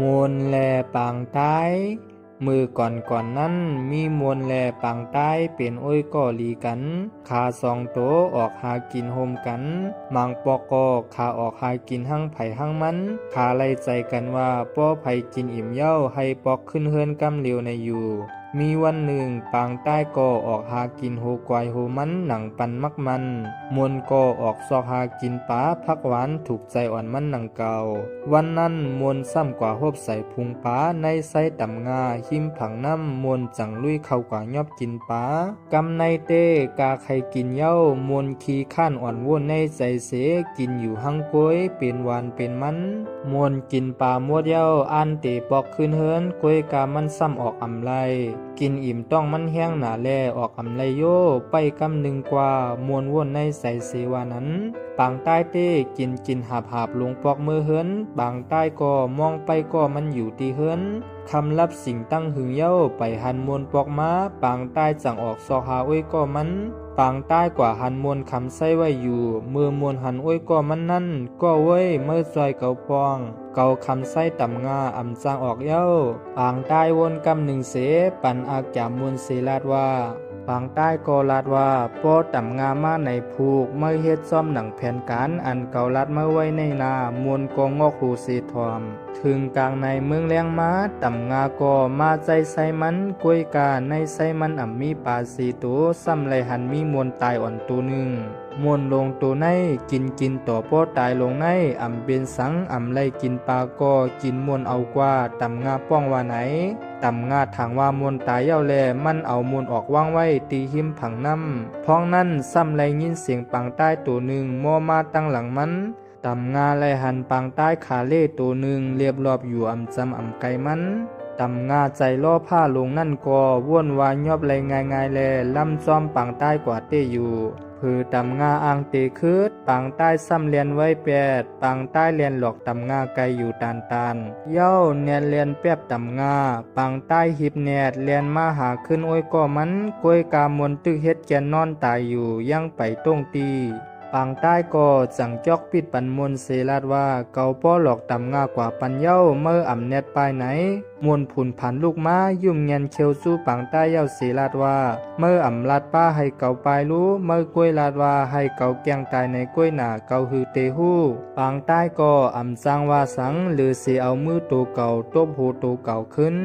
มวนแลปางใต้มือก่อนนั้นมีมวนแลปางใต้เป็นอ้อยก่อลีกันขาสองโตออกหากินโฮมกันมังปอกก็ขาออกหากินหั่งไผ่หั่งมันขาไล่ใจกันว่าป้อไผ่กินอิ่มเย้าให้ปอกขึ้นเฮือนกำเลียวในอยู่มีวันหนึ่งปางใต้ก็ออกหากินโฮกวายโฮมันหนังปันมักมันมวนก็ออกซอกหากินป้าพักหวานถูกใจอ่อนมันหนังเก่าวันนั้นมวนซ้ำกว่าฮบใส่พุงป้าในไส้ต่ำงาหิมผังน้ำมวนจังลุยเข้ากว่ายอบกินป้ากำในเต้กาไข่กินเย้ามวนขี้ข้านอ่อนวนในใจเสกินอยู่หั่งก้วยเป็นหวานเป็นมันมวนกินปลามวดเย้าอันเตปอกขึ้นเฮินก้วยกามันซ้ำออกอำไลกินอิ่มต้องมันแห้งหนาแลออกอำไลโยไปกำหนึ่งกว่ามวนวนในใสเสวานั้นปางใต้เต้กินหาบลงปอกมือเฮินบางใต้ก็มองไปก็มันอยู่ตีเฮินคำรับสิ่งตั้งหึงเย้าไปหันมวนปอกมาปางใต้จังออกซอกหาอ้อยก็มันปางใต้กว่าหันมวนคำใส่ไว้อยู่มือมวนหันอ้อยก็มันนั่นก็เว้ยเมื่อซอยเกาพองเกาคำไส้ต่ำงาอำจางออกเย้าปางใต้วนกำหนึ่งเสปันอากามมวนเสลาดว่าปางใต้ก็ลาดว่าป้อต่ำงามาในผูกเมื่อเฮ็ดซ่อมหนังแผนการอันเกาลัดเมื่อไว้ในนามวนกองงอกหูเสทอมถึงกลางในเมืองแรงมาต่ำงาก็มาใจใส่มันกล้วยกาในใส่มันอ่ำมีปลาสีตัวซ้ำไหลหันมีมวนตายอ่อนตัวหนึ่งมวนลงตัวในกินต่อป้อตายลงในอ่ำเป็นสังอ่ำไล่กินปลาก็กินมวนเอากว่าต่ำงาป้องว่าไหนต่ำงาทางว่ามวนตายเย้าแลมันเอามวนออกว่างไว้ตีหิมผังน้ำพ้องนั้นซ้ำไหลยินเสียงปังใต้ตัวหนึ่งมอมาตั้งหลังมันต่ำงาไหลหันปังใต้ขาเล่ตัวหนึ่งเรียบรอบอยู่อ่ำจำอ่ำไกมันต่ำงาใจล่อผ้าลงนั่นก็ว่นวายยอบไหลง่ายแลลำจอมปังใต้กว่าเต้อยู่ผือต่ำงาอ่างเตคืดปังใต้ซ้ำเลียนไว้แปดปังใต้เลียนหลอกต่ำงาไกลอยู่ตานเย้าเนียนเลียนแป๊บต่ำงาปังใต้หิบแนดเลียนมาหาขึ้นอ้อยก็มันกล้วยกามนตึกเฮ็ดแกนนอนตายอยู่ยังไปต้งตีปางใต้ก็จังจอกปิดปันมนเสลาดว่าเกาป้อหลอกต่ำงากว่าปันเย้าเมื่ออ่ำเน็ดปลายไหนมวนผุนผันลูกม้ายุ่มเงียนเชียวสู้ปางใต้เย้าเสลาดว่าเมื่ออ่ำลาดป้าให้เกาปลายรู้เมื่อกล้วยลาดว่าให้เกาแกงตายในกล้วยหนาเกาฮือเตหู้ปางใต้ก็อ่ำจางว่าสังหรือเสเอามือตัวเก่าตบหูตัวเก่าขึ้น